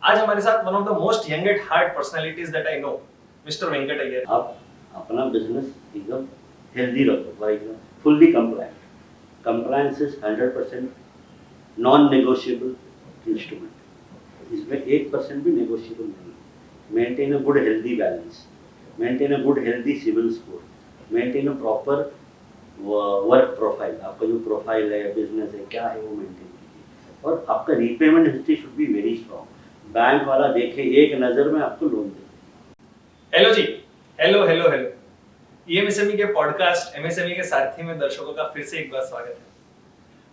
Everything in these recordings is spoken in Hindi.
आज हमारे साथ one of the most young at heart personalities that I know, mister Venkat Iyer. आप अपना बिजनेस एकदम हेल्दी रखो, for example fully compliant. Compliance is 100% non negotiable instrument. इसमें 1% भी नेगोशिएबल नहीं। Maintain a good healthy balance, maintain a good healthy civil score, maintain a proper work profile. आपका जो प्रोफाइल है, बिजनेस है, क्या है, वो मेंटेन कीजिए। और आपका repayment history should be very strong. Bank वाला देखे एक नज़र में आपको लोन दे। हेलो जी, हेलो हेलो हेलो। एमएसएमई के पॉडकास्ट एमएसएमई के सारथी में दर्शकों का फिर से एक बार स्वागत है।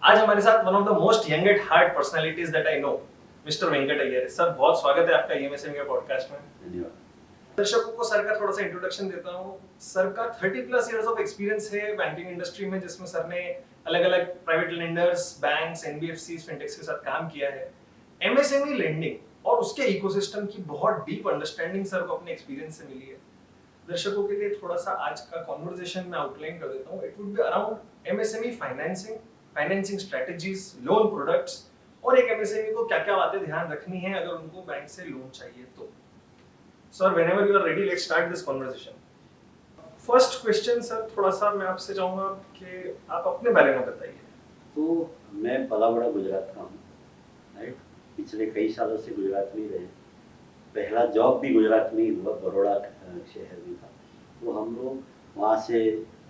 आज हमारे साथ one of the most young at heart personalities that I know, mister Venkat Iyer. Sir, बहुत स्वागत है आपका एमएसएमई के पॉडकास्ट में। धन्यवाद। दर्शकों को सर का थोड़ा सा इंट्रोडक्शन देता हूँ। सर का 30 प्लस इयर्स ऑफ एक्सपीरियंस है बैंकिंग इंडस्ट्री में, जिसमें सर ने अलग अलग प्राइवेट लेंडर्स, बैंक्स, एनबीएफसीज, फिनटेक्स के साथ काम किया है। एमएसएमई लेंडिंग और उसके इकोसिस्टम की बहुत डीप अंडरस्टैंडिंग सर को अपने एक्सपीरियंस से मिली है। दर्शकों के लिए थोड़ा सा आज का कॉन्वर्सेशन में आउटलाइन कर देता हूँ। It would be around MSME financing, financing strategies, loan products, और एक एमएसएमई को क्या क्या बातें ध्यान रखनी है अगर उनको बैंक से लोन चाहिए तो। Sir, whenever you are ready, let's start this conversation. First question sir, थोड़ा सा मैं आपसे चाहूंगा कि आप अपने बारे में बताइए। तो मैं पला बड़ा गुजरात का हूँ, राइट। पिछले कई सालों से गुजरात में ही रहे। पहला जॉब भी गुजरात में ही हुआ, बड़ौदा शहर में था। तो हम लोग वहाँ से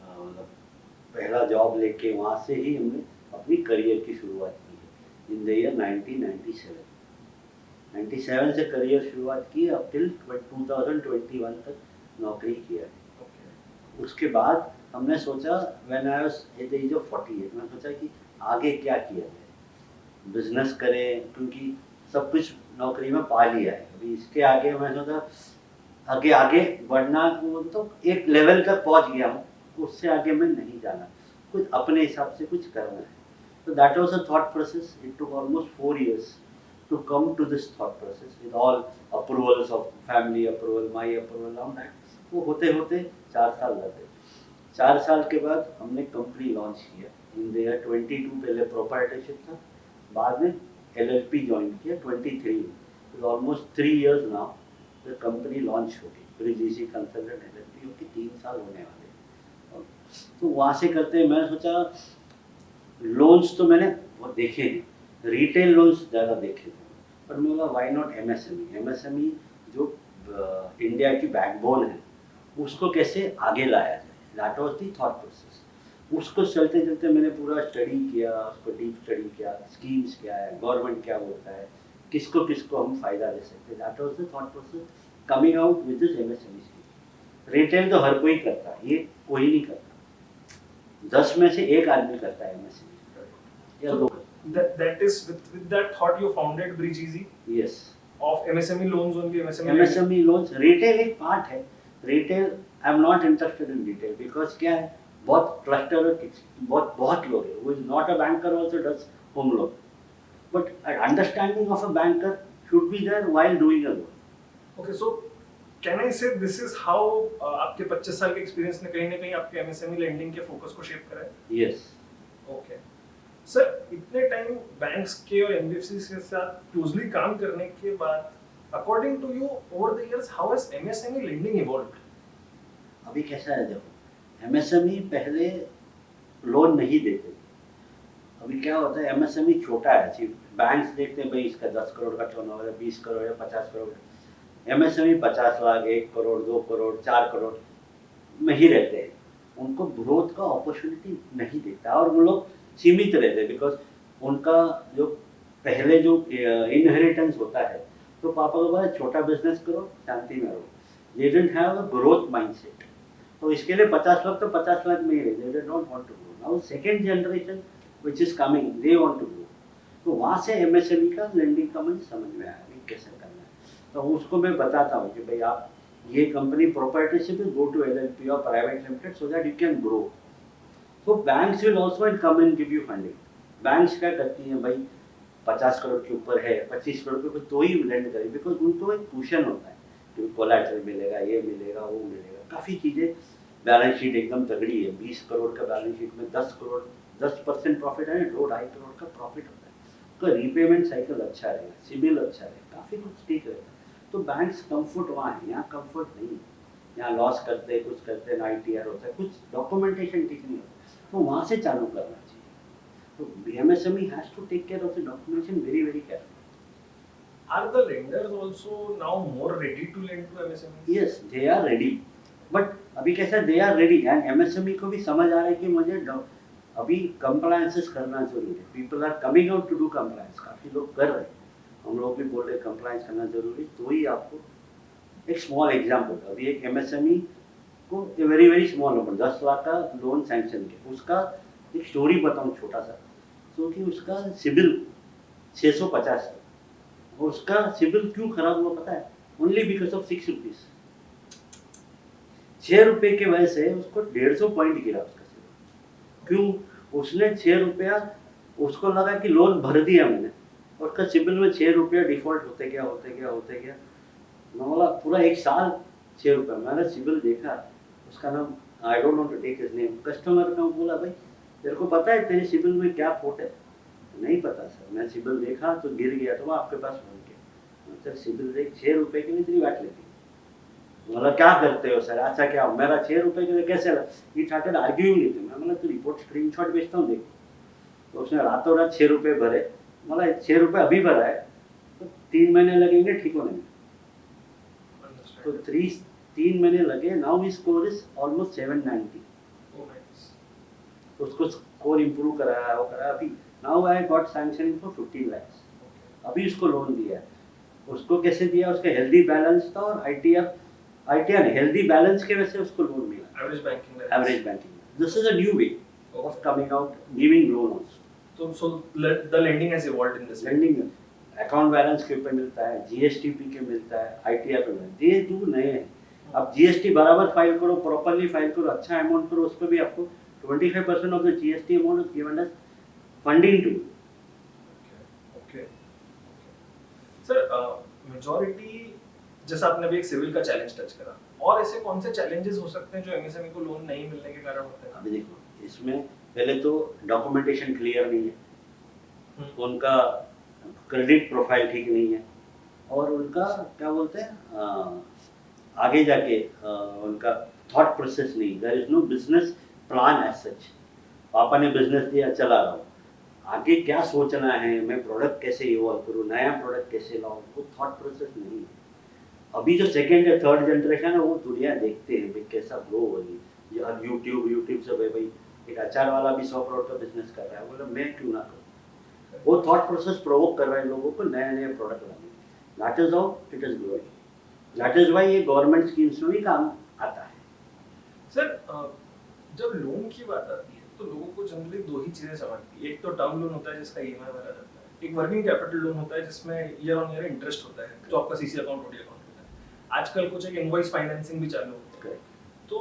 मतलब पहला जॉब लेके वहाँ से ही हमने अपनी करियर की शुरुआत की है इन द ईयर 1997। 97 से करियर शुरुआत की, अब टिल 2021 तक नौकरी किया है। उसके बाद हमने सोचा, when I was at the age of 48, मैं सोचा कि आगे क्या किया जाए, बिजनेस करें, क्योंकि सब कुछ नौकरी में पा लिया है। अभी इसके आगे मैं सोचा आगे आगे बढ़ना, तो एक लेवल तक पहुंच गया हूँ, उससे आगे मैं नहीं जाना, कुछ अपने हिसाब से कुछ करना है। तो that was a thought process. It took almost 4 years to come to this thought process with all approvals of family approval, my approval, all that। वो होते होते 4 साल लग गए। 4 साल के बाद हमने कंपनी लॉन्च किया इन द ईयर 22। पहले प्रोप्राइटरशिप था, बाद में एलएलपी ज्वाइन किया 23 में। Almost 3 years now the company launch हो गई। ब्रिज कंसल्टेंट एलएलपी होगी, 3 साल होने वाले। तो वहाँ से करते मैं सोचा, लोन्स तो मैंने वो देखे हैं, रिटेल लोन्स ज़्यादा देखे थे, पर मैं बोला वाई नॉट एमएसएमई। एमएसएमई जो इंडिया की बैकबोन है, उसको कैसे आगे लाया जाए, that was the thought process. उसको चलते चलते मैंने पूरा स्टडी किया, उसको डीप स्टडी किया, स्कीम्स क्या है, गवर्नमेंट क्या बोलता है, किसको किसको हम फायदा दे सकते हैं। That was the thought process coming out with this MSME scheme. Retail तो हर कोई करता है, ये कोई नहीं करता, 10 में से एक आदमी करता है एमएसएमई या दो। That is with that thought you founded Bridge Easy yes, of MSME loans only, MSME lending. MSME loans. Retail एक पार्ट है। Retail I am not interested in retail, because क्या है, बहुत क्लस्टर, बहुत बहुत लोग है। वो is not a banker also does home loan, but understanding of a banker should be there while doing a loan. Okay, so can I say this is how आपके 25 साल के एक्सपीरियंस ने कहीं ना कहीं आपके MSME लेंडिंग के फोकस को शेप करा है? यस। ओके सर, इतने टाइम बैंक्स के और एनबीएफसी के साथ क्लोजली काम करने के बाद, according to you, over the years how has MSME lending evolved? अभी कैसा है, देखो एमएसएमई पहले लोन नहीं देते थे। अभी क्या होता है, एमएसएमई छोटा है, सिर्फ बैंक्स देखते हैं भाई इसका 10 करोड़ का टर्नओवर है, 20 करोड़ या 50 करोड़। एमएसएमई 50 लाख, 1 करोड़, 2 करोड़, 4 करोड़ में ही रहते हैं। उनको ग्रोथ का अपॉर्चुनिटी नहीं देता, और वो लोग सीमित रहते हैं, बिकॉज उनका जो पहले जो इनहेरिटेंस होता है, तो पापा को बोला छोटा बिजनेस करो, शांति में रहो। They didn't have a growth mindset. तो इसके लिए 50 लाख तो 50 लाख में ही रहते, they don't want to grow. Now second generation which is coming, they want to grow. तो वहाँ से एमएसएमई का लेंडिंग का मुझे समझ में आया कि कैसे करना है। तो उसको मैं बताता हूँ कि भाई आप ये company proprietorship is go to LLP or private limited so that you can grow. So banks will also come and give you funding. Banks क्या करती हैं भाई, 50 करोड़ के ऊपर है, 25 करोड़ के ऊपर तो ही लेंड करें, बिकॉज उनको एक क्वेश्चन होता है कि कोलैटरल मिलेगा, ये मिलेगा, वो मिलेगा, काफ़ी चीज़ें। बैलेंस शीट एकदम तगड़ी है, 20 करोड़ का बैलेंस शीट में 10 करोड़ 10% प्रॉफिट है, 2-2.5 करोड़ का प्रॉफिट होता है। उसका रीपेमेंट साइकिल अच्छा रहेगा, सिबिल अच्छा रहेगा, काफ़ी कुछ ठीक रहेगा। तो बैंक्स कंफर्ट वहाँ है, यहाँ कंफर्ट नहीं है। यहाँ लॉस करते कुछ करते ना ITR होता है, कुछ डॉक्यूमेंटेशन ठीक नहीं होता, तो वहाँ से चालू करना चाहिए। तो MSME has to take care of the documentation very very careful. Are the lenders also now more ready to lend to MSMEs? Yes they are ready, but अभी कैसा they are ready and MSME को भी समझ आ रहा है कि मुझे अभी कंप्लायंसेस करना जरूरी है। People are coming out to do compliance, काफ़ी लोग कर रहे हैं, हम लोग भी बोल रहे हैं कंप्लायंस करना जरूरी। तो ही आपको एक स्मॉल एग्जाम्पल, अभी एक MSME को very very small amount 10 lakh का लोन सैंक्शन किया, उसका एक स्टोरी बताऊँ छोटा सा। तो कि उसका सिबिल 650 है, और उसका सिबिल क्यों खराब हुआ पता है? Only because of 6 rupees. 6 रुपए की वजह से उसको 150 पॉइंट गिरा उसका सिबिल। क्यों? उसने 6 रुपया, उसको लगा कि लोन भर दिया मैंने, और उसका सिबिल में 6 रुपया डिफॉल्ट होते गया होते गया होते गया। मैं बोला पूरा एक साल 6 रुपया, मैंने सिबिल देखा, उसका नाम I don't want to take his name, customer का बोला भाई तेरे को पता है तेरे सिबिल में क्या फोट है? नहीं पता सर, मैं सिबिल देखा तो गिर गया, तो मैं आपके पास फोन किया। सर सिबिल देख, 6 रुपए के लिए इतनी बात लेती, बोला क्या करते हो सर? अच्छा क्या मेरा 6 रुपए के लिए कैसे? ये स्टार्टेड आर्ग्यूइंग विद मी। मैं बोला तू रिपोर्ट स्क्रीनशॉट भेजता हूँ देख। तो उसने रातों रात 6 रुपए भरे। बोला 6 रुपए अभी भरा है तो 3 महीने लगेंगे ठीक होने में। तो 3 महीने लगे। Now he score is almost 790। उसको स्कोर इंप्रूव कराया, वो कराया। अभी now I got sanctioning for 15 lakhs। अभी उसको लोन दिया है। उसको कैसे दिया? उसका हेल्दी बैलेंस था और ITR हेल्दी बैलेंस के वजह से उसको लोन मिला। Average banking. This is a new way of coming out giving loan also. So the lending has evolved in this way. Lending account balance के ऊपर मिलता है, GSTP के मिलता है, ITR पे मिलता है। ये टू नए हैं। अब GST बराबर फाइल करो, प्रॉपर्ली फाइल करो, अच्छा अमाउंट करो, उस पर भी आपको 25% of the GST amount is given as funding to. Okay. Sir majority, जैसा आपने अभी एक सिविल का चैलेंज टच करा, और ऐसे कौन से चैलेंजेस हो सकते हैं जो MSME को लोन नहीं मिलने के कारण होते हैं? अभी देखो इसमें पहले तो डॉक्यूमेंटेशन क्लियर नहीं है, उनका क्रेडिट प्रोफाइल ठीक नहीं है, और उनका क्या बोलते हैं आगे जाके उनका थॉट प्रोसेस नहीं। There is no business plan as such. पापा ने बिजनेस दिया, चला रहा हूँ, आगे क्या सोचना है, मैं प्रोडक्ट कैसे इवॉल्व करूँ, नया प्रोडक्ट कैसे लाऊं, वो थॉट प्रोसेस नहीं है। अभी जो सेकेंड या थर्ड जनरेशन है वो दुनिया देखते हैं भाई कैसा ग्रो होगी। यूट्यूब से भाई एक अचार वाला भी 100 करोड़ का बिजनेस कर रहा है, बोला मैं क्यों ना करूँ। वो थॉट प्रोसेस प्रोवोक कर रहा है लोगों को नए नए प्रोडक्ट लाने। That is how it is growing. That is why ये गवर्नमेंट स्कीम्स में भी काम आता है। सर जब लोन की बात आती है तो लोगों को जनरली दो ही चीजें समझती है। एक तो टर्म लोन होता है जिसका EMI भरा जाता है, एक वर्किंग कैपिटल लोन होता है जिसमें ईयर ऑन ईयर इंटरेस्ट होता है, जो आपका CC अकाउंट OD अकाउंट होता है। आजकल कुछ एक इनवॉइस फाइनेंसिंग भी चालू होती है। तो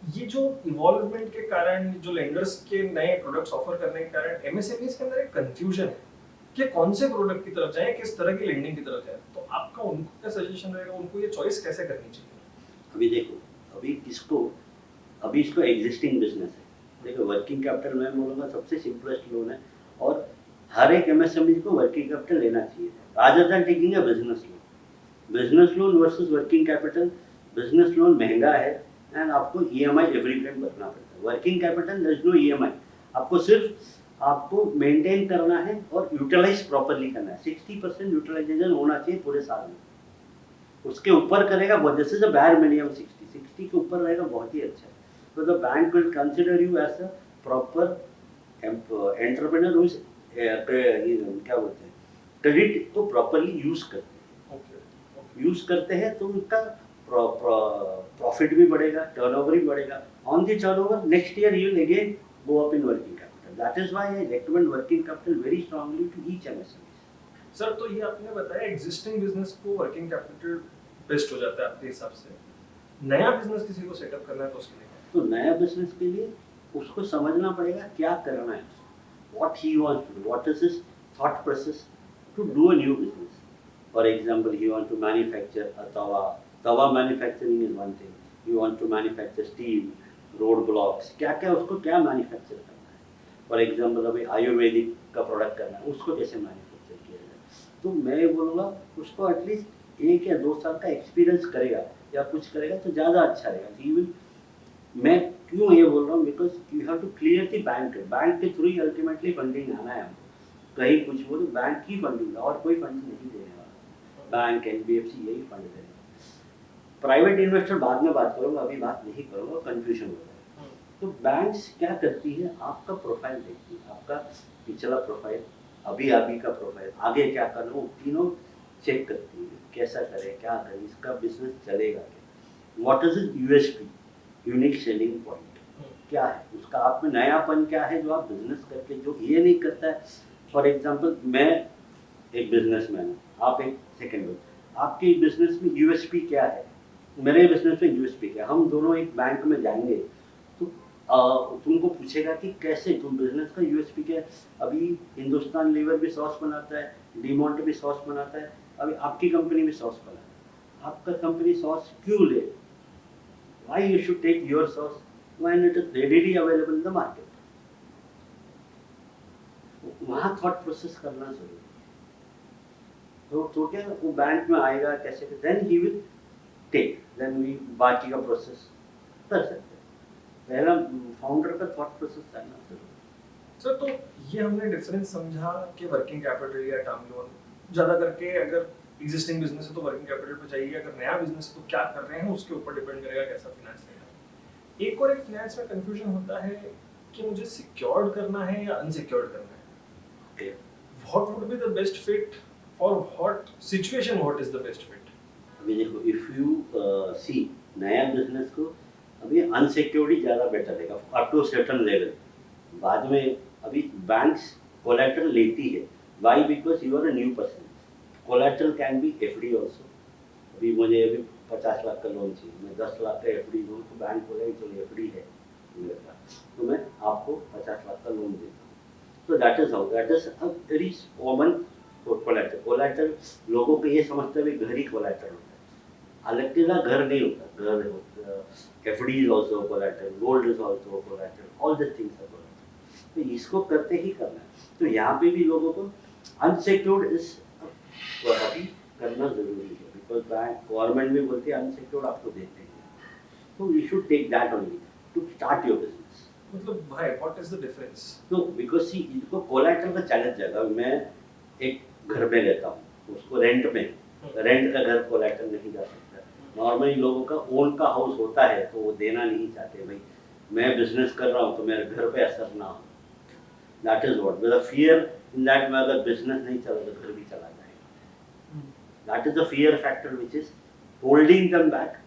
ये जो इवॉल्वमेंट के कारण, जो लेंडर्स के नए प्रोडक्ट्स ऑफर करने के कारण MSMEs के अंदर एक कंफ्यूजन है कि कौन से प्रोडक्ट की तरफ जाएं, किस तरह की लेंडिंग की तरफ जाएं। तो आपका उनको क्या सजेशन रहेगा, उनको ये चॉइस कैसे करनी चाहिए? अभी देखो, अभी इसको एग्जिस्टिंग बिजनेस है। देखो वर्किंग कैपिटल मैं बोलूँगा सबसे सिंपलेस्ट लोन है, और हर एक MSME को वर्किंग कैपिटल लेना चाहिए rather than taking a business loan. Business loan versus working capital, business loan महंगा है एंड आपको EMI एवरी टाइम भरना पड़ता है। Working capital there is no EMI, आपको सिर्फ आपको मेंटेन करना है और यूटिलाइज प्रॉपर्ली करना है। 60% यूटिलाइजेशन होना चाहिए पूरे साल में। उसके ऊपर करेगा बहुत, दिस इज अ बैर मिनिमम 60 के ऊपर रहेगा बहुत ही अच्छा है। So the bank will consider you as a proper entrepreneur who is क्या बोलते हैं, क्रेडिट को प्रॉपरली यूज करते हैं, तो उनका प्रॉफिट भी बढ़ेगा, टर्नओवर भी बढ़ेगा। On the turnover next year you will again go up in working capital. That is why I recommend working capital very strongly to each MSME। Sir तो ये आपने बताया एग्जिस्टिंग बिजनेस को वर्किंग कैपिटल बेस्ट हो जाता है आपके हिसाब से। नया बिजनेस किसी को सेटअप करना है तो उसके लिए तो नया बिजनेस के लिए उसको समझना पड़ेगा क्या करना है, what he wants to do, what is his thought process to do a new business. For example he want to manufacture a tawa manufacturing is one thing, you want to manufacture steel, road blocks, क्या क्या उसको क्या मैन्युफैक्चर करना है। फॉर एग्जाम्पल अभी आयुर्वेदिक का प्रोडक्ट करना है, उसको कैसे मैन्युफैक्चर किया जाए। तो मैं बोलूँगा उसको एटलीस्ट 1 या 2 साल का एक्सपीरियंस करेगा या कुछ करेगा तो ज़्यादा अच्छा रहेगा। ही विल, मैं क्यों ये बोल रहा हूँ, because you have to clear the bank के थ्रू ही अल्टीमेटली फंडिंग आना है हमको। कहीं कुछ बोलो बैंक की फंडिंग, और कोई फंडिंग नहीं देने वाला। बैंक एनबीएफसी यही फंड देने। प्राइवेट इन्वेस्टर बाद में बात करूँगा, अभी बात नहीं करूँगा, कंफ्यूजन हो जाएगा। तो बैंक्स क्या करती है, आपका प्रोफाइल देखती है, आपका पिछला प्रोफाइल, अभी का प्रोफाइल, आगे क्या करना, वो तीनों चेक करती है। कैसा करे, क्या करे, इसका बिजनेस चलेगा क्या, what is is USP, unique selling point क्या है, उसका आप में नयापन क्या है जो आप बिजनेस करके जो ये नहीं करता है। फॉर एग्जांपल मैं एक बिजनेसमैन हूँ, आप एक सेकंड, आपके बिजनेस में यूएसपी क्या है, मेरे बिजनेस में यूएसपी क्या है, हम दोनों एक बैंक में जाएंगे तो तुमको पूछेगा कि कैसे तुम बिजनेस का यूएसपी क्या है। अभी हिंदुस्तान लीवर भी सॉस बनाता है, डीमोंट भी सॉस बनाता है, अभी आपकी कंपनी भी सॉस बनाता है, आपका कंपनी सॉस क्यों ले, why you should take your sauce when it is readily available in the market। वहाँ थॉट प्रोसेस करना जरूरी है। तो क्या वो बैंक में आएगा कैसे, then he will take, then we बाकी का प्रोसेस कर सकते हैं। पहला फाउंडर का थॉट प्रोसेस करना जरूरी है। सर तो ये हमने डिफरेंस समझा कि वर्किंग कैपिटल या टर्म लोन ज़्यादा करके, अगर एग्जिस्टिंग बिजनेस है तो वर्किंग कैपिटल पे चाहिए, अगर नया बिजनेस है तो क्या कर रहे हैं उसके ऊपर डिपेंड करेगा कैसा फिनेंस लेना है। एक और एक फिनेंस में कंफ्यूजन होता है कि मुझे सिक्योर्ड करना है या अनसिक्योर्ड करना है। Okay. What would be the best fit for what situation? What is the best fit? अभी देखो, इफ यू सी नया बिजनेस को अभी अनसिक्योर्ड ज़्यादा बेटर रहेगा अप टू सर्टेन लेवल। बाद में अभी बैंक्स कोलैटरल लेती है, why, because you are a new person. Collateral can be FD also. अभी मुझे अभी 50 लाख का लोन चाहिए, मैं 10 लाख का एफडी दूँ तो बैंक बोलेगा चलो एफडी है मेरे पास, तो मैं आपको 50 लाख का लोन देता हूँ। तो that is how, that is a very common collateral. Collateral लोगों को ये समझते हैं घर ही कोलैटरल होता है, हालांकि ना घर नहीं होता, घर होता, FD is also collateral, gold is also collateral, all this things are collateral. तो इसको करते ही करना है। तो यहाँ पे भी लोगों को अनसिक्योर्ड इज अभी करना जरूरी है, बिकॉज बैंक गवर्नमेंट भी बोलती है अनसिक्योर्ड आपको देते हैं, तो you should take that only to start your business. मतलब भाई व्हाट इज द डिफरेंस? तो बिकॉज सी इनको कोलैटरल का चैलेंज जाएगा। मैं एक घर में रहता हूँ, उसको रेंट में, रेंट का घर कोलैटरल नहीं जा सकता। नॉर्मली लोगों का ओन का हाउस होता है तो वो देना नहीं चाहते, भाई मैं बिजनेस कर रहा हूँ तो मेरे घर पे असर ना हो। That is what the fear in that, में अगर बिजनेस नहीं चला तो घर भी चला जाएगा। That is the fear factor which is holding them back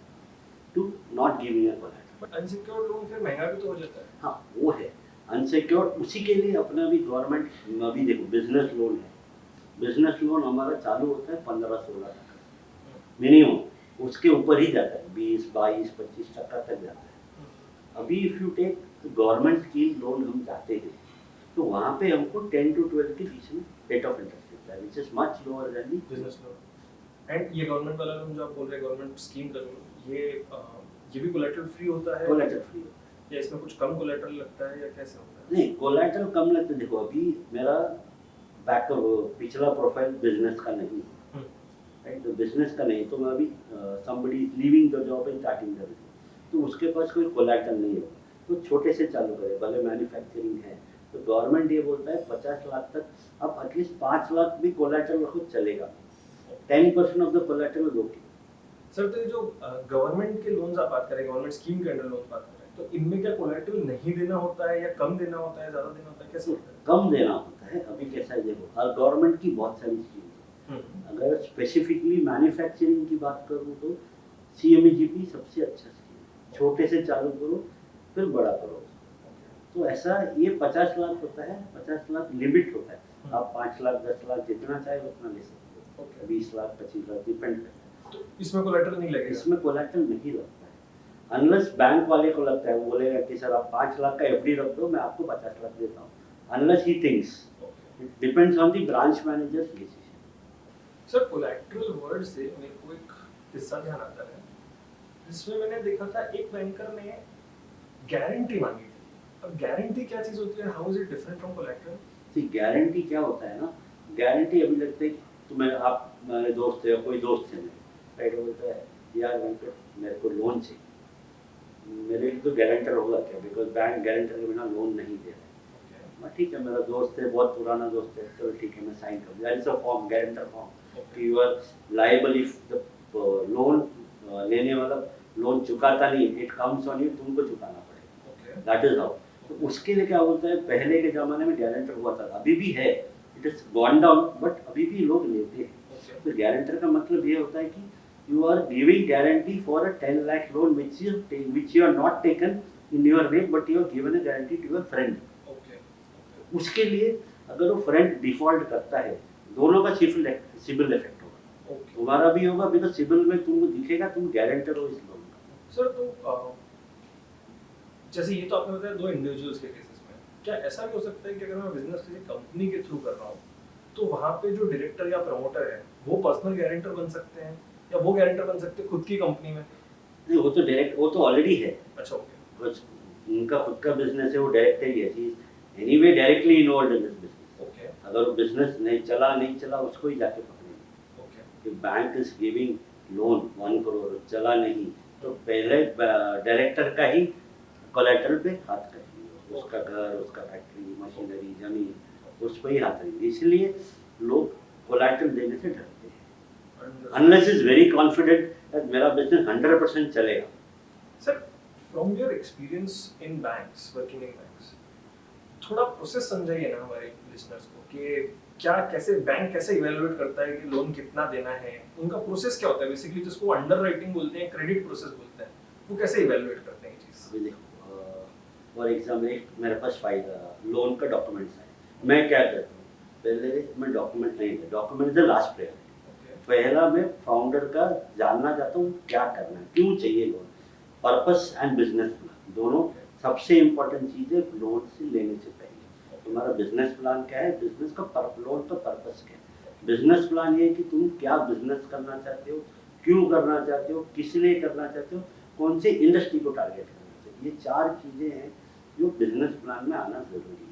to not giving a collateral. But unsecured loan फिर महंगा भी तो हो जाता है। हाँ वो है अनसिक्योर्ड, उसी के लिए अपना भी गवर्नमेंट, अभी देखो बिजनेस लोन है, बिजनेस लोन हमारा चालू होता है 15-16 टका मिनिमम, उसके ऊपर ही जाता है 20-22-25 टका तक जाता है। अभी if you take government scheme loan हम जाते हैं तो वहाँ पे हमको 10 to 12 के बीच में रेट ऑफ इंटरेस्ट मिलता है, which is much lower than the business loan. And ये गवर्नमेंट वाला लोन जो आप बोल रहे हैं, गवर्नमेंट स्कीम का लोन, ये भी कोलैटरल फ्री होता है कोलैटरल फ्री। या इसमें कुछ कम कोलैटरल लगता है या कैसे होता है? नहीं, कोलैटरल कम लगता है। देखो अभी मेरा पिछला प्रोफाइल बिजनेस का नहीं है, राइट, तो बिजनेस का नहीं, तो मैं अभी somebody is leaving the job and starting the business, तो उसके पास कोई कोलैटरल नहीं होगा, तो छोटे से चालू करे, भले मैन्युफैक्चरिंग है तो गवर्नमेंट ये बोलता है 50 लाख तक, अब एटलीस्ट 5 लाख भी कोलैटरल रखो चलेगा, 10% of the collateral okay. Sir तो ये जो गवर्नमेंट के लोन्स आप बात करें, गवर्नमेंट स्कीम के अंडर लोन बात कर रहे हैं, तो इनमें क्या कोलैटरल नहीं देना होता है या कम देना होता है, ज्यादा देना होता है, कैसे होता है? कम देना होता है। अभी कैसा है देखो, हर गवर्नमेंट की बहुत सारी स्कीम है। अगर स्पेसिफिकली मैन्युफैक्चरिंग की बात करूँ तो CMEGP सबसे अच्छा स्कीम है, छोटे से चालू करो फिर बड़ा करो। तो ऐसा ये 50 लाख होता है, 50 लाख लिमिट होता है, आप 5 लाख 10 लाख जितना चाहे उतना ले सकते हो, 20 लाख 25 लाख डिपेंड करता है। तो इसमें कोलैटरल नहीं लगेगा? इसमें कोलैटरल नहीं लगता है, अनलेस बैंक वाले को लगता है, वो बोलेगा कि सर आप 5 लाख का FD रख दो, मैं आपको 50 लाख देता हूँ, unless he thinks, it depends on the branch managers decision. Sir collateral word से मेरे को एक किस्सा ध्यान आता है, जिसमें मैंने देखा था एक बैंकर ने गारंटी मांगी थी अब गारंटी क्या चीज होती है, how is it different from collateral? तो गारंटी क्या होता है ना, गारंटी अभी लगता है कि तुम्हें आप मेरे दोस्त है, कोई दोस्त है मेरे, राइट, वो बोलता है यार वेंकट मेरे को लोन चाहिए, मेरे लिए तो गारंटर होगा क्या, बिकॉज बैंक गारंटर के बिना लोन नहीं दे रहा है। मैं ठीक है, मेरा दोस्त है, बहुत पुराना दोस्त है, चलो ठीक है मैं साइन कर दूँ, it's a form, guarantor form कि you are liable if the loan लेने वाला लोन चुकाता नहीं, इट कम्स ऑन यू, तुमको चुकाना पड़ेगा, दैट इज हाउ। तो उसके लिए क्या होता है, पहले के ज़माने में गारंटर हुआ था, अभी भी है, it is gone down, but अभी भी लोग लेते हैं। तो गारंटर का मतलब ये होता है कि you are giving guarantee for a 10 lakh loan which you are not taken in your name, but you have given a guarantee to your friend. उसके लिए अगर वो फ्रेंड डिफॉल्ट करता है, दोनों का सिबिल इफेक्ट होगा, तुम्हारा भी होगा, बिकॉज सिबिल में तुमको दिखेगा तुम गारंटर हो इस लोन का। सर तो जैसे ये तो आपने बताया दो इंडिविजुअल्स के केसेस में, क्या ऐसा भी हो सकता है कि अगर मैं बिजनेस किसी कंपनी के थ्रू कर रहा हूँ तो वहाँ पे जो डायरेक्टर या प्रमोटर है वो पर्सनल गारंटर बन सकते हैं, या वो गारंटर बन सकते हैं खुद की कंपनी में? नहीं, वो तो डायरेक्ट, वो तो ऑलरेडी है, अच्छा, ओके। बस उनका खुद का बिजनेस है, वो डायरेक्टर ही है, anyway directly involve in this business. Okay अगर वो बिजनेस नहीं चला उसको ही जाके पकड़ेंगे। ओके कि bank is giving loan 1 crore, चला नहीं तो पहले डायरेक्टर का ही कोलेटरल पे हाथ करेंगे, उसका घर, उसका फैक्ट्री, मशीनरी, जमीन, उस पर ही हाथ करेंगे। इसलिए लोग कोलेटरल देने से डरते हैं, unless is very confident that मेरा बिजनेस 100% चलेगा। Sir, from your experience in banks, working in banks, थोड़ा प्रोसेस समझाइए ना हमारे लिसनर्स को कि क्या, कैसे बैंक कैसे इवैल्यूएट करता है कि लोन कितना देना है, उनका प्रोसेस क्या होता है बेसिकली, जिसको अंडरराइटिंग बोलते हैं, क्रेडिट प्रोसेस बोलते हैं, वो कैसे इवैल्यूएट करते हैं ये चीज? अभी देखो, फॉर एग्जाम्पल मेरे पास फाइल लोन का डॉक्यूमेंट्स है, मैं क्या करता हूँ, पहले मैं डॉक्यूमेंट नहीं दे, document is the last priority. पहला मैं फाउंडर का जानना चाहता हूँ क्या करना है, क्यों चाहिए loan, purpose and business plan, दोनों सबसे इम्पोर्टेंट चीज़ है लोन से लेने से पहले। तुम्हारा बिजनेस प्लान क्या है, बिजनेस का लोन का पर्पस क्या है। बिजनेस प्लान ये है कि तुम क्या बिजनेस करना चाहते हो, क्यों करना चाहते हो, किस लिए करना चाहते हो, कौन से इंडस्ट्री को टारगेट करना चाहते हो, ये 4 चीज़ें हैं जो बिजनेस प्लान में आना जरूरी है।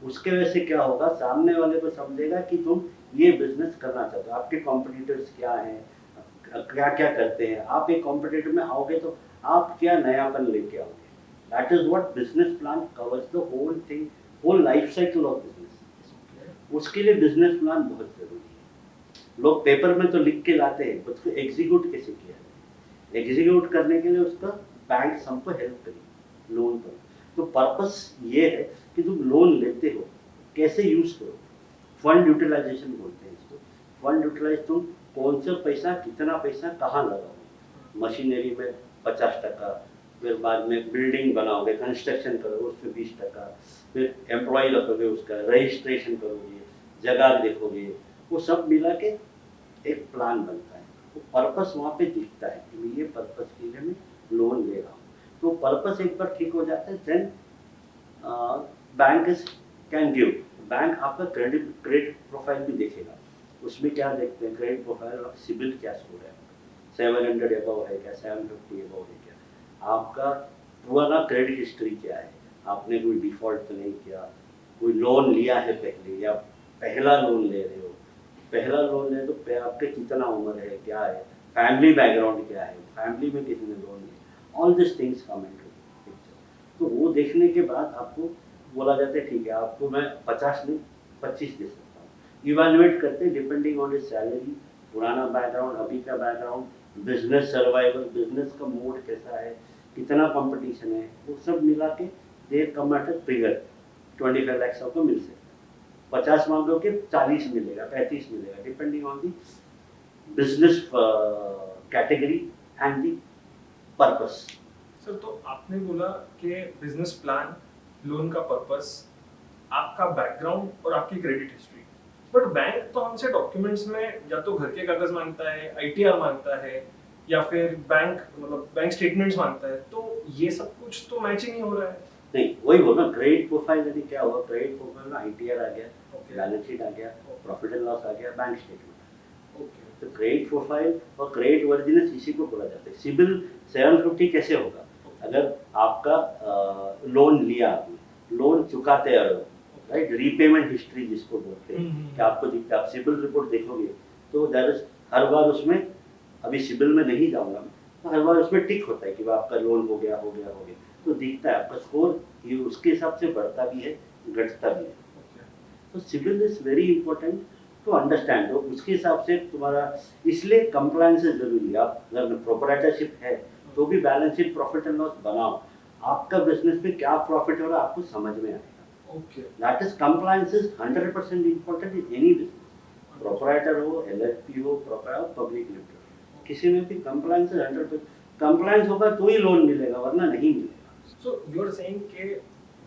उसके वजह से क्या होगा, सामने वाले को समझेगा कि तुम ये बिजनेस करना चाहते हो, आपके कॉम्पिटिटर्स क्या हैं, क्या क्या करते हैं, आप एक कॉम्पिटिटर में आओगे तो आप क्या नयापन लेके आओगे। That is what business plan covers the whole thing, whole life cycle of business. उसके लिए बिजनेस प्लान बहुत जरूरी है। लोग पेपर में तो लिख के लाते हैं, उसको एग्जीक्यूट कैसे किया जाए, एग्जीक्यूट करने के लिए उसका बैंक सबको हेल्प करेगी लोन पर। तो पर्पस ये है कि तुम लोन लेते हो कैसे यूज करो, फंड यूटिलाइजेशन बोलते हैं इसको। फंड यूटिलाइज, तुम कौन सा पैसा, कितना पैसा कहाँ लगाओगे, मशीनरी में 50%, फिर बाद में बिल्डिंग बनाओगे, कंस्ट्रक्शन करोगे उसमें 20%, फिर एम्प्लॉय रखोगे, उसका रजिस्ट्रेशन करोगे, जगह देखोगे, वो सब मिला के एक प्लान बनता है। वो पर्पस वहाँ पे दिखता है कि ये पर्पस के लिए मैं लोन ले रहा हूँ। तो पर्पस एक बार ठीक हो जाता है, then bank is can give, bank आपका क्रेडिट प्रोफाइल भी देखेगा। उसमें क्या देखते हैं, क्रेडिट प्रोफाइल, सिबिल क्या स्कोर है, 700 एबव है क्या, 750 एबव है क्या, आपका पूरा क्रेडिट हिस्ट्री क्या है, आपने कोई डिफॉल्ट तो नहीं किया, कोई लोन लिया है पहले या पहला लोन ले रहे हो, पहला लोन ले तो आपके कितना उम्र है, क्या है, फैमिली बैकग्राउंड क्या है, फैमिली में किसी ने लोन लिया, all this things come into picture. तो वो देखने के बाद आपको बोला जाता है ठीक है आपको मैं 50 नहीं 25 दे सकता हूँ। इवेलुएट करते हैं डिपेंडिंग ऑन हिज सैलरी, पुराना बैकग्राउंड, अभी का बैकग्राउंड, बिजनेस सर्वाइवल, बिजनेस का मोड कैसा है, कितना कंपटीशन है, वो सब मिला के दे कम एट अ फिगर 25 लाख आपको मिल सकता है। 50 मांगो के 40 मिलेगा, 35 मिलेगा, depending on the business category and the purpose. Sir, तो आपने बोला कि बिजनेस प्लान, लोन का पर्पस, आपका बैकग्राउंड और आपकी क्रेडिट हिस्ट्री, बट बैंक तो हमसे डॉक्यूमेंट्स में या तो घर के कागज मांगता है, आईटीआर मांगता है, या फिर बैंक मतलब बैंक स्टेटमेंट्स मांगता है, तो ये सब कुछ तो मैच ही नहीं हो रहा है। नहीं, वही बोल रहा, क्रेडिट प्रोफाइल यदि क्या हुआ, क्रेडिट प्रोफाइल में आईटीआर आ गया, बैलेंस शीट आ गया, प्रॉफिट एंड लॉस आ गया, बैंक स्टेटमेंट। तो क्रेडिट प्रोफाइल और क्रेडिट वर्जिनेस इसी को बोला जाता है। सिबिल 750 कैसे होगा, अगर आपका लोन लिया आपने लोन चुकाते रहो, राइट, रीपेमेंट हिस्ट्री जिसको बोलते हैं, हम्म। कि आपको दिखता है, आप सिबिल रिपोर्ट देखोगे तो देयर इज हर बार उसमें, अभी सिबिल में नहीं जाऊंगा मैं, तो हर बार उसमें टिक होता है कि भाई आपका लोन हो गया हो गया हो गया, तो दिखता है आपका स्कोर, ये उसके हिसाब से बढ़ता भी है घटता भी है। तो CIBIL is very important to understand, तो उसके हिसाब से तुम्हारा, इसलिए कंप्लायंस जरूरी है। आप अगर प्रोप्राइटरशिप है तो भी balance sheet profit and loss बनाओ, आपका बिजनेस में क्या प्रॉफिट हो रहा है आपको समझ में आएगा। Okay. That is compliance is 100% important in any business, proprietor हो, एलएलपी हो, प्रोप्राइटर पब्लिक लिमिटेड, किसी में भी कंप्लायंस इज 100%। कंप्लायंस होगा तो ही लोन मिलेगा, वरना नहीं मिलेगा। So you're saying कि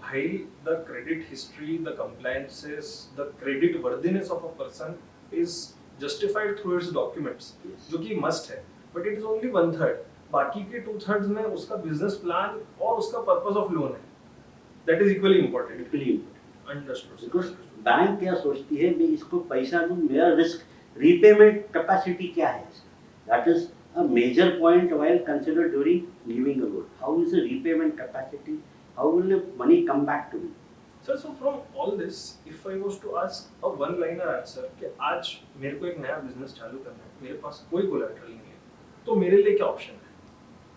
भाई the credit history, the compliances, the credit worthiness of a person is justified through its documents, Yes. जो कि must है, but it is only 1/3. बाकी के 2/3 में उसका business plan और उसका purpose of loan है, that is equally important. Equally important. Understood. sir. Because bank क्या सोचती है, मैं इसको पैसा दूं, मेरा रिस्क रीपेमेंट कैपेसिटी क्या है, that is a major point while consider during giving a loan. How is the repayment capacity, how will the money come back to me. Sir, so from all this, if I was to ask a one-liner answer कि आज मेरे को एक नया business चालू करना है, मेरे पास कोई collateral नहीं है, तो मेरे लिए क्या option है?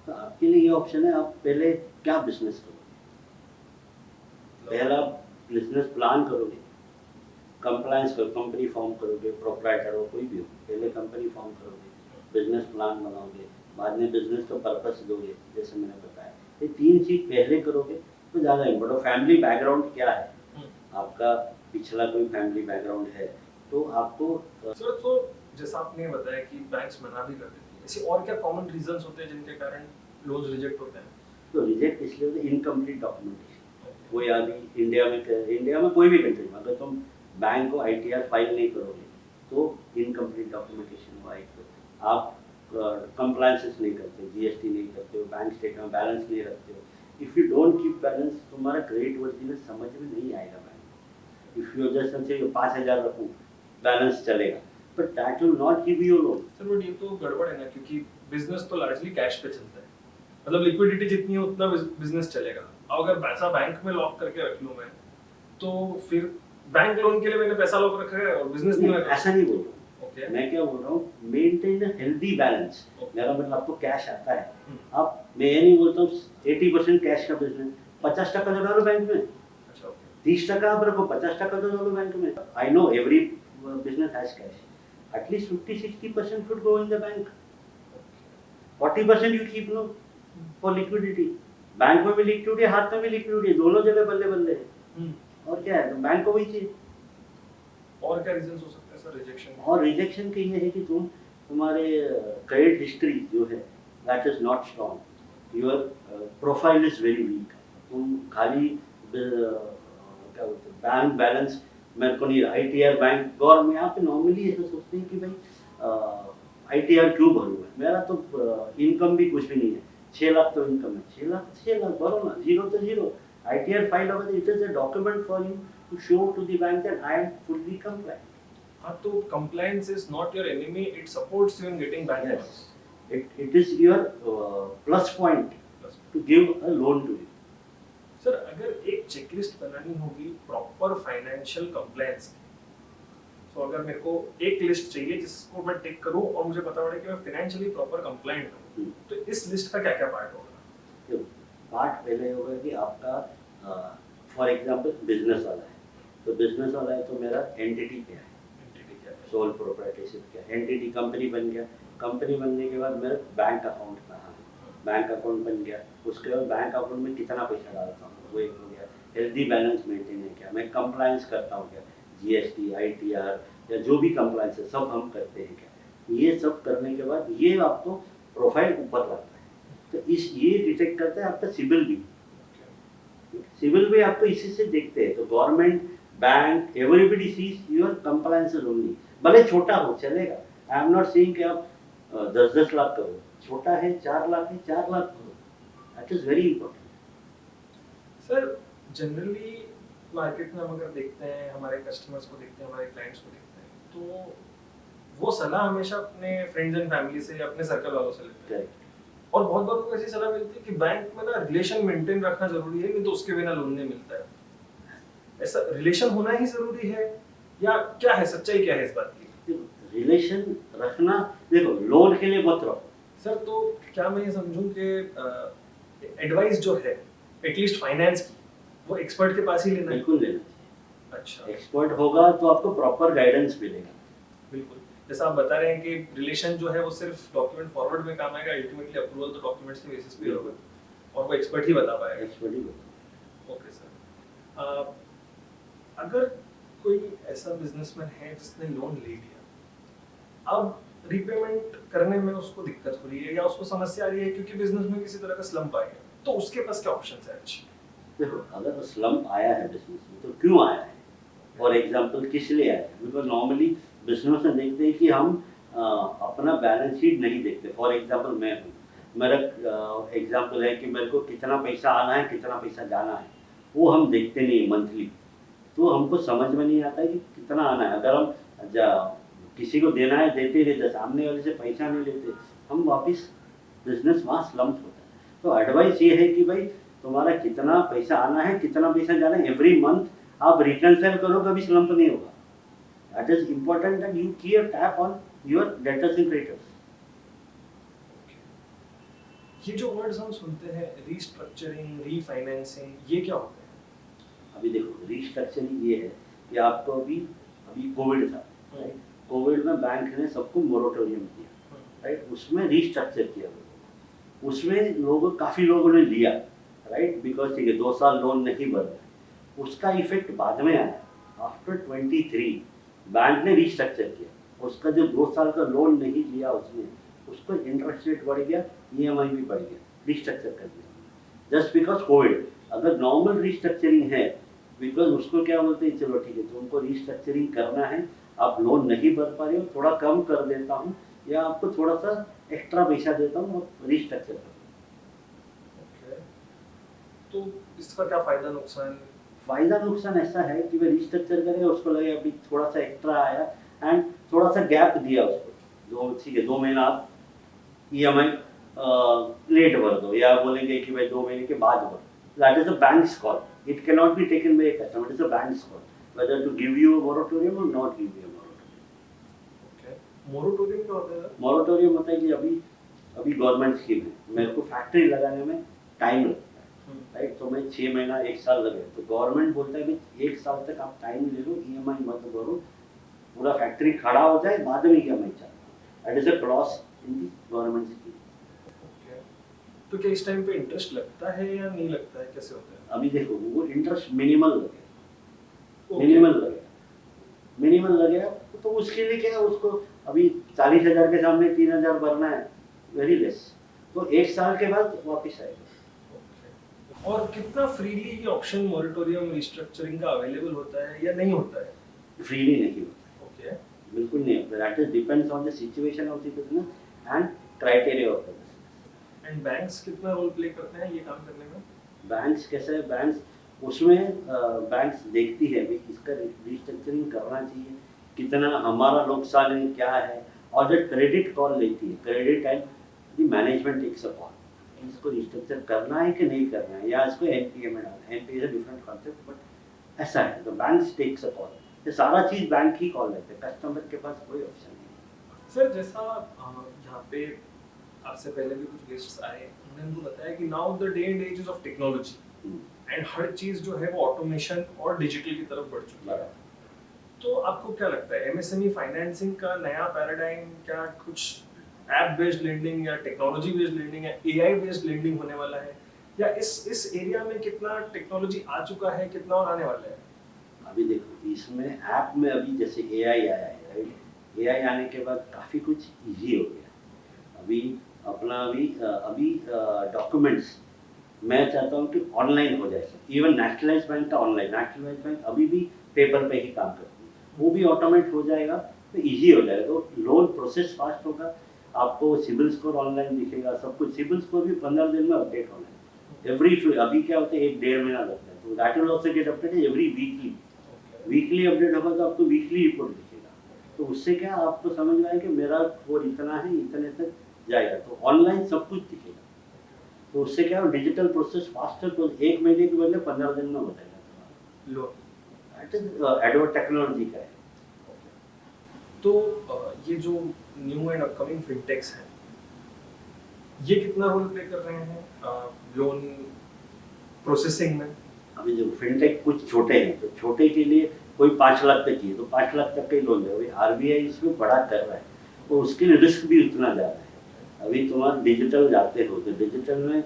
तो आपके लिए ये ऑप्शन है, आप पहले क्या बिजनेस करोगे, पहला बिजनेस प्लान करोगे, कंप्लायंस करो, कंपनी फॉर्म करोगे, प्रोप्राइटर हो कोई भी हो, पहले कंपनी फॉर्म करोगे, बिजनेस प्लान बनाओगे, बाद में बिजनेस का पर्पस दोगे, जैसे मैंने बताया, ये 3 चीज पहले करोगे तो ज़्यादा इम्पोर्टेंट। फैमिली बैकग्राउंड क्या है, आपका पिछला कोई फैमिली बैकग्राउंड है तो आपको सर, तो जैसा आपने बताया कि बैंक्स मना भी कर देती है, ऐसे और क्या कॉमन रीजंस होते हैं जिनके कारण लोन्स रिजेक्ट होते हैं? तो रिजेक्ट इसलिए होता है इनकम्प्लीट डॉक्यूमेंटेशन। कोई अभी इंडिया में कोई भी कंट्री में अगर तुम बैंक को आईटीआर फाइल नहीं करोगे तो इनकम्प्लीट डॉक्यूमेंटेशन हुआ, एक तो आप कंप्लायंसेस नहीं करते, जीएसटी नहीं करते हो, बैंक स्टेटमेंट बैलेंस नहीं रखते हो, if you don't keep balance तुम्हारा क्रेडिट वर्दीनेस समझ में नहीं आएगा bank. If you just say 5000 रखूं बैलेंस चलेगा, but that will not give you loan. Sir, but ये तो गड़बड़ है ना, क्योंकि बिजनेस तो लार्जली कैश पे चलता है, मतलब लिक्विडिटी जितनी है उतना बिजनेस चलेगा। अब अगर पैसा बैंक में लॉक करके रख लूं मैं, तो फिर बैंक लोन के लिए मैंने पैसा लॉक रखा है और बिजनेस नहीं लगा। ऐसा नहीं बोल रहा हूँ, ओके। मैं क्या बोल रहा हूँ, मेंटेन अ हेल्दी बैलेंस। मेरा मतलब आपको कैश आता है, आप, मैं ये नहीं बोलता हूँ 80% कैश का बिजनेस, 50% जो डालो बैंक में, अच्छा, ओके। 30% आप रखो, 50% जो डालो बैंक में। I know every business has cash, at least 50-60% should go in the bank, 40% you keep no for liquidity. Bank में भी लिक्विडिटी, हाथ में भी लिक्विडिटी, दोनों जगह बल्ले बल्ले है। और क्या है, तो बैंक को वही चाहिए। और क्या रीजंस हो सकते हैं सर रिजेक्शन? और रिजेक्शन के ये है कि तुम्हारे क्रेडिट हिस्ट्री जो है that is not strong, your profile is very weak. तुम खाली क्या बोलते हैं, बैंक बैलेंस मेरे को नहीं, आईटीआर बैंक गवर्नमेंट यहाँ पे नॉर्मली ऐसा सोचते हैं कि भाई आईटीआर क्यों भरूंगा, मेरा तो इनकम भी कुछ भी नहीं है, 6 लाख तो इनकम है, 6 लाख भरो ना, जीरो तो जीरो। आईटीआर फाइल होगा तो it is a document for you to show to the bank that I am fully compliant. हाँ, तो compliance is not your enemy, it supports you in getting bank loans. It is your plus point to give a loan to you. Sir, अगर एक चेकलिस्ट बनानी होगी प्रॉपर फाइनेंशियल कंप्लायंस की, तो अगर मेरे को एक लिस्ट चाहिए जिसको मैं टिक करूं और मुझे पता पड़े कि मैं फाइनेंशियली प्रॉपर कंप्लायंट हूं, तो इस लिस्ट का क्या क्या पार्ट होगा? पार्ट पहले होगा कि आपका फॉर एग्जांपल बिजनेस वाला है, तो बिजनेस वाला है तो मेरा एंटिटी क्या है, सोल प्रोप्राइटरशिप क्या है, एंटिटी कंपनी बन गया, कंपनी बनने के बाद मेरा बैंक अकाउंट कहाँ है, बैंक अकाउंट बन गया, उसके बाद बैंक अकाउंट में कितना पैसा डालता हूँ वो एक हो गया, हेल्दी बैलेंस मेंटेन है क्या, मैं कंप्लायंस करता हूँ क्या, जीएसटी, आईटीआर या जो भी कंप्लायंस है सब हम करते हैं क्या, ये सब करने के बाद ये आपको प्रोफाइल ऊपर लाता है। तो इस ये डिटेक्ट करता है आपका सिबिल भी, सिविल भी आपको इसी से देखते हैं। तो government, bank, everybody sees your compliances only, भले छोटा हो चलेगा। आई एम नॉट सेइंग कि आप 10-10 लाख करो, छोटा है 4 लाख है 4 लाख करो, that is very important. Sir, generally market में हम अगर देखते हैं, हमारे कस्टमर्स को देखते हैं, हमारे क्लाइंट्स को देखते हैं, तो वो सलाह हमेशा अपने फ्रेंड्स एंड फैमिली से या अपने सर्कल वालों से लेते हैं, और बहुत बार उनको ऐसी सलाह मिलती है कि बैंक में ना रिलेशन मेंटेन रखना जरूरी है, नहीं तो उसके बिना लोन नहीं मिलता है। ऐसा रिलेशन होना ही जरूरी है या क्या है, सच्चाई क्या है इस बात की? देखो रिलेशन रखना, देखो लोन के लिए मत रखो। सर तो क्या मैं ये समझूं कि एडवाइस जो है एटलीस्ट फाइनेंस की वो एक्सपर्ट के पास ही लेना है? बिल्कुल लेना चाहिए। अच्छा, एक्सपर्ट होगा तो आपको प्रॉपर गाइडेंस मिलेगा। बिल्कुल। जैसा आप बता रहे हैं कि रिलेशन जो है वो सिर्फ डॉक्यूमेंट फॉरवर्ड में काम आएगा, अल्टीमेटली अप्रूवल तो डॉक्यूमेंट्स के बेसिस पे होगा और वो एक्सपर्ट ही बता पाएगा। एक्सपर्ट ही होगा। Okay sir. अगर कोई ऐसा बिजनेसमैन है जिसने लोन ले लिया, अब रीपेमेंट करने में उसको दिक्कत हो रही है या उसको समस्या आ रही है क्योंकि बिजनेस में किसी तरह का स्लम्प आ गया, तो उसके पास क्या ऑप्शंस है अच्छे? देखो अगर स्लम्प आया है बिजनेस में तो क्यों आया है, फॉर एग्जाम्पल किस लिए आया है? बिकॉज नॉर्मली बिजनेस में देखते हैं कि हम अपना बैलेंस शीट नहीं देखते। फॉर एग्जाम्पल मैं हूँ, मेरा एग्जाम्पल है कि मेरे को कितना पैसा आना है कितना पैसा जाना है, वो हम देखते नहीं मंथली। तो हमको समझ में नहीं आता है कि कितना आना है। अगर हम किसी को देना है देते रहते, सामने वाले से पैसा नहीं लेते, हम वापस बिजनेस वहाँ स्लम्प होता है। तो एडवाइस ये है कि भाई तुम्हारा कितना पैसा आना है कितना पैसा जाना है, एवरी मंथ आप रिकनसाइल करो, कभी स्लम्प नहीं होगा। That is important that you keep a tap on your debtors and creditors. ये जो वर्ड्स हम सुनते हैं, रीस्ट्रक्चरिंग, रीफाइनेंसिंग, ये क्या होता है? अभी देखो रिस्ट्रक्चरिंग ये है कि आपको अभी अभी कोविड था, राइट? कोविड में बैंक ने सबको मोरेटोरियम दिया, राइट? उसमें रिस्ट्रक्चर किया लोगों, उसमें काफ़ी लोगों ने लिया, राइट? बिकॉज ठीक है 2 साल लोन नहीं भर रहे, उसका इफेक्ट बाद में आया। आफ्टर 23 बैंक ने रिस्ट्रक्चर किया, उसका जो 2 साल का लोन नहीं लिया उसने, उसको इंटरेस्ट रेट बढ़ गया, ईएमआई भी बढ़ गया, रिस्ट्रक्चर कर दिया जस्ट बिकॉज कोविड। अगर नॉर्मल रिस्ट्रक्चरिंग है, बिकॉज उसको क्या बोलते हैं, चलो ठीक है तुमको रिस्ट्रक्चरिंग करना है, आप लोन नहीं भर पा रहे हो, थोड़ा कम कर देता हूँ या आपको थोड़ा सा एक्स्ट्रा पैसा देता हूँ और रिस्ट्रक्चर कर दो। ओके, तो इसका क्या फायदा नुकसान? फायदा नुकसान ऐसा है कि वह रिस्ट्रक्चर करेगा, उसको लगे अभी थोड़ा सा एक्स्ट्रा आया एंड थोड़ा सा गैप दिया उसको, ठीक है 2 महीना आप ईएमआई लेट भर दो, या बोलेंगे कि भाई 2 महीने के बाद भर। That is a banks call, it can not be taken by a customer, it is a banks call whether to give you a moratorium or not give you a moratorium। Okay, moratorium क्या होता है? मोरेटोरियम होता है कि अभी अभी गवर्नमेंट स्कीम है, मेरे को फैक्ट्री लगाने में टाइम लगता है, राइट? तो मैं 6 महीना 1 साल लगे, तो गवर्नमेंट बोलता है कि 1 साल तक आप टाइम ले लो, ईएमआई मत भरो, पूरा फैक्ट्री खड़ा हो जाए बाद में ईएमआई चलना। That is a clause in the government scheme. Okay, तो क्या इस टाइम पे इंटरेस्ट लगता है या नहीं लगता है, कैसे होता है? अभी देखो वो इंटरेस्ट मिनिमल लगेगा, ओके, मिनिमल लगेगा, तो उसके लिए क्या है, उसको अभी 40,000 के सामने 3,000 भरना है, वेरी लेस, तो 1 साल के बाद वापस आएगा। ओके। और कितना फ्रीली ये ऑप्शन मोरेटोरियम रिस्ट्रक्चरिंग का अवेलेबल होता है या नहीं होता है? फ्रीली नहीं होता, ओके, बिल्कुल नहीं होता। That is depends on the situation of the business and criteria of the business. And banks कितना रोल प्ले करते हैं ये काम करने में? बैंक्स कैसा है, बैंक्स उसमें बैंक्स देखती है कि इसका रिस्ट्रक्चरिंग करना चाहिए, कितना हमारा नुकसान है क्या है, और जो क्रेडिट कॉल लेती है, credit and the management takes a call, इसको रिस्ट्रक्चर करना है कि नहीं करना है, या इसको एनपीए में डालना है। NPA is a different concept, but ऐसा है, तो बैंक्स टेक्स अ कॉल, ये सारा चीज़ बैंक ही कॉल लेते हैं, कस्टमर के पास कोई ऑप्शन नहीं है। सर जैसा यहाँ पे आपसे पहले भी कुछ गेस्ट्स आए, उन्होंने हमको बताया कि now the day and age is of technology and हर चीज जो है वो ऑटोमेशन और डिजिटल की तरफ बढ़ चुकी है। तो आपको क्या लगता है एमएसएमई फाइनेंसिंग का नया पैराडाइम क्या कुछ ऐप बेस्ड लेंडिंग या टेक्नोलॉजी बेस्ड लेंडिंग या एआई बेस्ड लेंडिंग होने वाला है, या इस एरिया में कितना टेक्नोलॉजी आ चुका है, कितना और आने वाला है? अभी देखो इसमें ऐप में अभी जैसे एआई आया है, राइट? एआई आने के बाद काफ़ी कुछ इजी हो गया। अभी अपना अभी डॉक्यूमेंट्स मैं चाहता हूँ कि ऑनलाइन हो जाए, इवन नेशनलाइज बैंक का ऑनलाइन, नेशनलाइज बैंक अभी भी पेपर पे ही काम करती है, वो भी ऑटोमेट हो जाएगा, तो इजी हो जाएगा, तो लोन प्रोसेस फास्ट होगा, आपको सिबिल स्कोर ऑनलाइन दिखेगा, सब कुछ। सिबिल स्कोर भी 15 दिन में अपडेट होना है, अभी क्या होता है 1-1.5 महीना लगता है, तो that will also get updated every weekly update होगा, तो आपको वीकली रिपोर्ट दिखेगा, तो उससे क्या आपको समझ में आए कि मेरा स्कोर इतना है, इतने तक जाएगा, तो ऑनलाइन सब कुछ दिखेगा, तो उससे क्या डिजिटल प्रोसेस फास्टर, तो 1 महीने के बदले 15 दिन में हो जाएगा लो, दैट इज एडवर्ट टेक्नोलॉजी का है। तो ये जो न्यू एंड अपकमिंग फिनटेक्स हैं, ये कितना रोल प्ले कर रहे हैं लोन प्रोसेसिंग में? अभी जो फिनटेक कुछ छोटे हैं, तो छोटे के लिए कोई 5 लाख तक चाहिए तो 5 लाख तक का ही लोन दे। अभी आरबीआई इसमें बड़ा कर रहा है, तो उसके लिए रिस्क भी उतना ज़्यादा है। अभी तुम्हारा डिजिटल जाते हो तो डिजिटल में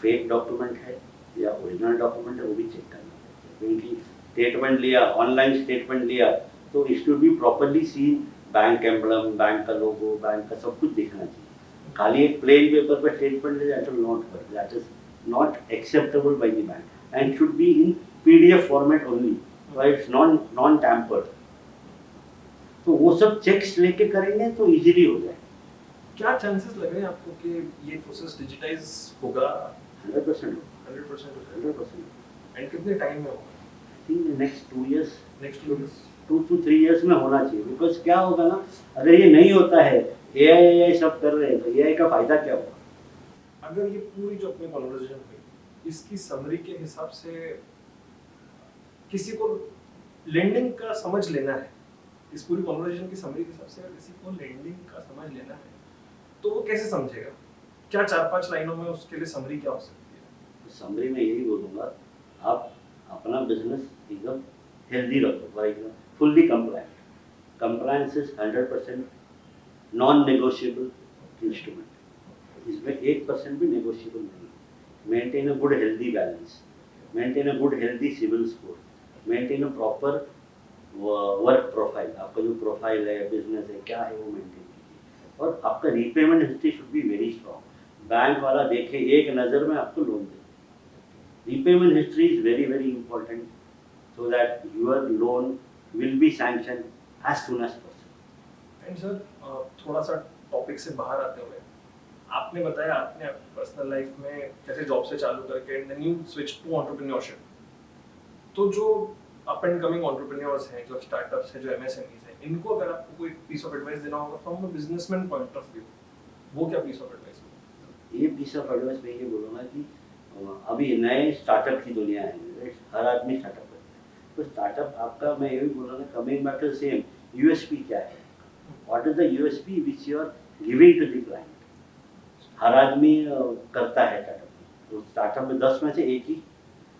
फेक डॉक्यूमेंट है या ओरिजिनल डॉक्यूमेंट है वो भी चेक करना पड़ता है, क्योंकि स्टेटमेंट लिया, ऑनलाइन स्टेटमेंट लिया तो it should be properly seen, bank emblem, bank का लोगो, बैंक का सब कुछ दिखना चाहिए। खाली एक प्लेन पेपर पर स्टेटमेंट ले that will not work, that is not acceptable by the bank and should be in PDF format only, it's non tampered. तो वो सब चेक्स लेके करेंगे तो इजीली हो जाए। क्या चांसेस लग रहे हैं आपको कि ये प्रोसेस डिजिटाइज होगा? 100% 100% हो जाएगा? 100%। एंड कितने टाइम में होगा? I think next 2 years, next 2 years? 2 to 3 years में होना चाहिए। बिकॉज क्या होगा ना, अगर ये नहीं होता है, एआई सब कर रहे हैं, तो एआई का फायदा क्या होगा? अगर ये पूरी जो अपनी कन्वर्सेशन हुई, इसकी समरी के हिसाब से किसी को लेंडिंग का समझ लेना है, इस पूरी कन्वर्सेशन की समरी के हिसाब से अगर किसी को लेंडिंग का समझ लेना है तो वो कैसे समझेगा? क्या 4-5 लाइनों में उसके लिए समरी क्या हो सकती है? तो समरी में यही बोलूँगा, आप अपना बिजनेस एकदम हेल्दी रखो, for example fully compliant. Compliance is 100% non negotiable instrument, इसमें 1% भी नेगोशिएबल नहीं है। Maintain a good healthy balance, maintain a good healthy civil score, maintain a proper work profile. आपका जो प्रोफाइल है, बिजनेस है, क्या है वो मेंटेन कीजिए। और आपका repayment history should be very strong. Bank वाला देखे एक नज़र में आपको loan they. Repayment history is very very important so that your loan will be sanctioned as soon as possible. And sir थोड़ा सा टॉपिक से बाहर आते हुए, आपने बताया आपने पर्सनल लाइफ में कैसे जॉब से चालू करके then you switch to entrepreneurship. तो जो अप एंड कमिंग एंटरप्रेन्योर्स हैं, जो स्टार्टअप्स हैं, जो एमएसएमईज हैं, इनको अगर आपको कोई पीस ऑफ एडवाइस देना होगा from a businessman point of view, वो क्या पीस ऑफ एडवाइस होगा? ये पीस ऑफ एडवाइस मैं ये बोलूँगा कि अभी नए स्टार्टअप की दुनिया है, हर आदमी स्टार्टअप करता है। तो स्टार्टअप आपका, मैं ये भी बोलूँगा, coming back to same, USP क्या है, what is the USP which you are giving to the client. हर आदमी करता है स्टार्टअप, तो स्टार्टअप में 10 में से एक ही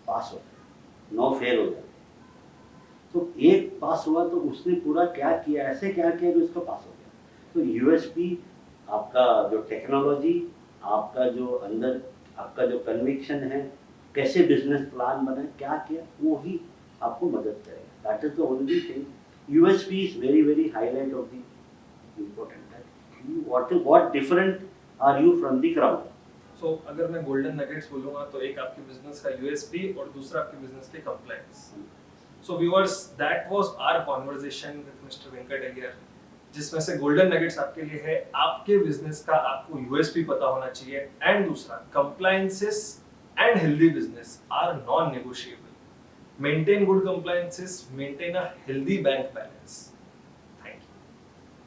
पास होता है, 9 फेल हो जाते हैं। तो एक पास हुआ तो उसने पूरा क्या किया, ऐसे क्या किया कि उसका पास हो गया। तो यूएसपी आपका जो टेक्नोलॉजी, आपका जो अंदर आपका जो कन्विक्शन है, कैसे बिजनेस प्लान बने, क्या किया, वो ही आपको मदद करेगा। That is the only thing. USP is very very highlight of the important. What different are you from the crowd. So अगर मैं गोल्डन नगेट्स बोलूंगा तो एक आपके बिजनेस का यूएसपी और दूसरा आपके बिजनेस की compliance. So viewers, that was our conversation with mister Venkat Iyer, जिसमें से गोल्डन नगेट्स आपके लिए है, आपके बिजनेस का आपको यूएसपी पता होना चाहिए, एंड दूसरा compliances and healthy business are non negotiable. Maintain good compliances, maintain a healthy bank balance.